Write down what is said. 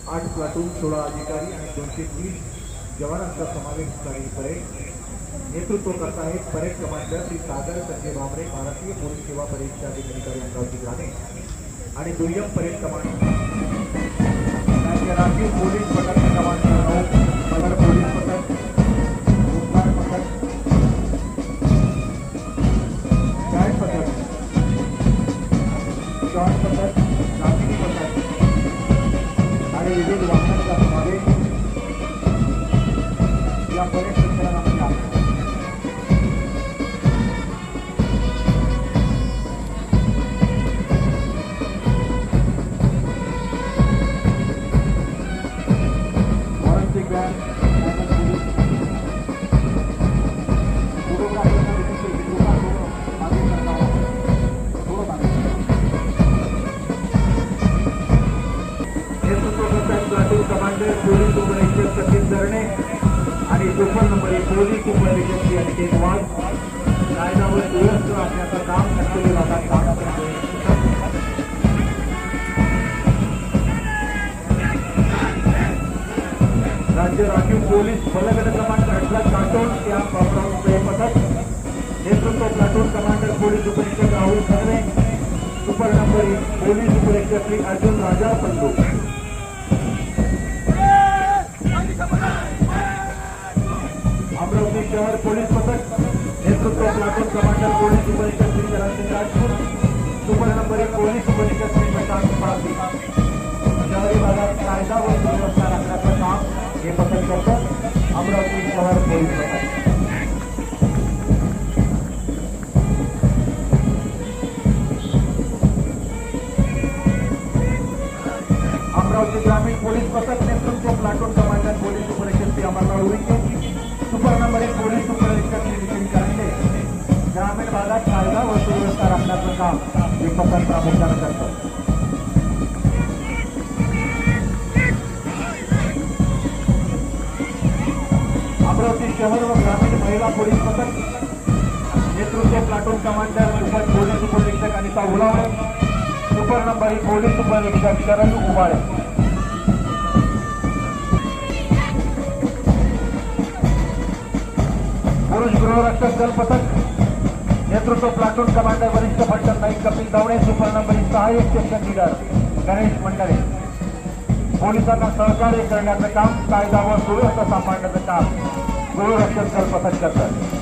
8 platoon 16 अधिकारी आणि 230 जवानांचा समावेश असणारी परेड नेतृत्व करत आहेत परेड कमांडर श्री सागर संजय भामरे, भारतीय पोलीस सेवा परीक्षा अधिकारी अंगावती ग्रामीण आणि दुय्यम परेड कमांडर राज्य राखीव पोलीस पथक कमांडर नगर पोलीस पथक उपकार पथक गार्ड पथक जॉन पथक राखीव पथक आणि विविध वाहनांचा समावेश या परेड संचलनामध्ये आहे. कमांडर पोलीस उपनिरीक्षक सचिन धरणे आणि सुपर नंबर 1 पोलीस उपनिरीक्षक श्री अनिकेत वाघ कायदा व सुव्यवस्था राखण्याचं काम नक्की भागात काम करते. राज्य राखीव पोलीस बलगट क्रमांक 18 काटोल या पथक नेतृत्व प्लाटून कमांडर पोलीस उपनिरीक्षक राहुल खरवे, सुपर नंबर 1 पोलीस उपनिरीक्षक श्री अर्जुन राजा पंडू. अमरावती शहर पोलीस पथक नेतृत्व प्लाटून कमांडर पोलीस उपनिरीक्षक Shri Jarasing Rajput, super number 1 police उपनिरीक्षक श्री प्रशांत पारधी. शहरी भागात कायदा व सुव्यवस्था राखण्याचं काम हे पथक करतं. अमरावती शहर पोलीस पथक. अमरावती ग्रामीण पोलीस पथक नेतृत्व प्लाटून कमांडर पोलीस उपनिरीक्षक Shri Amarnath Uike, super number 1 police उपनिरीक्षक श्री नितीन करंडे. ग्रामीण भागात कायदा व सुव्यवस्था राखण्याचं काम हे पथक प्रामुख्याने करतं. अमरावती शहर व ग्रामीण महिला पोलीस पथक नेतृत्व प्लाटून कमांडर पोलीस उपनिरीक्षक अनिता उलावे, सुपर नंबर 1 पोलीस उपनिरीक्षक शरद उबाळे. पुरुष गृहरक्षक दल पथक नेतृत्व प्लाटून कमांडर वरिष्ठ फलटण नाईक कपिल दावणे, सुपर नंबर 1 सहाय्यक स्टेशन लीडर गणेश मंडळे. पोलिसांना सहकार्य करण्याचं काम, कायदा व सुव्यवस्था सांभाळण्याचं काम गृहरक्षक दल पथक करतात.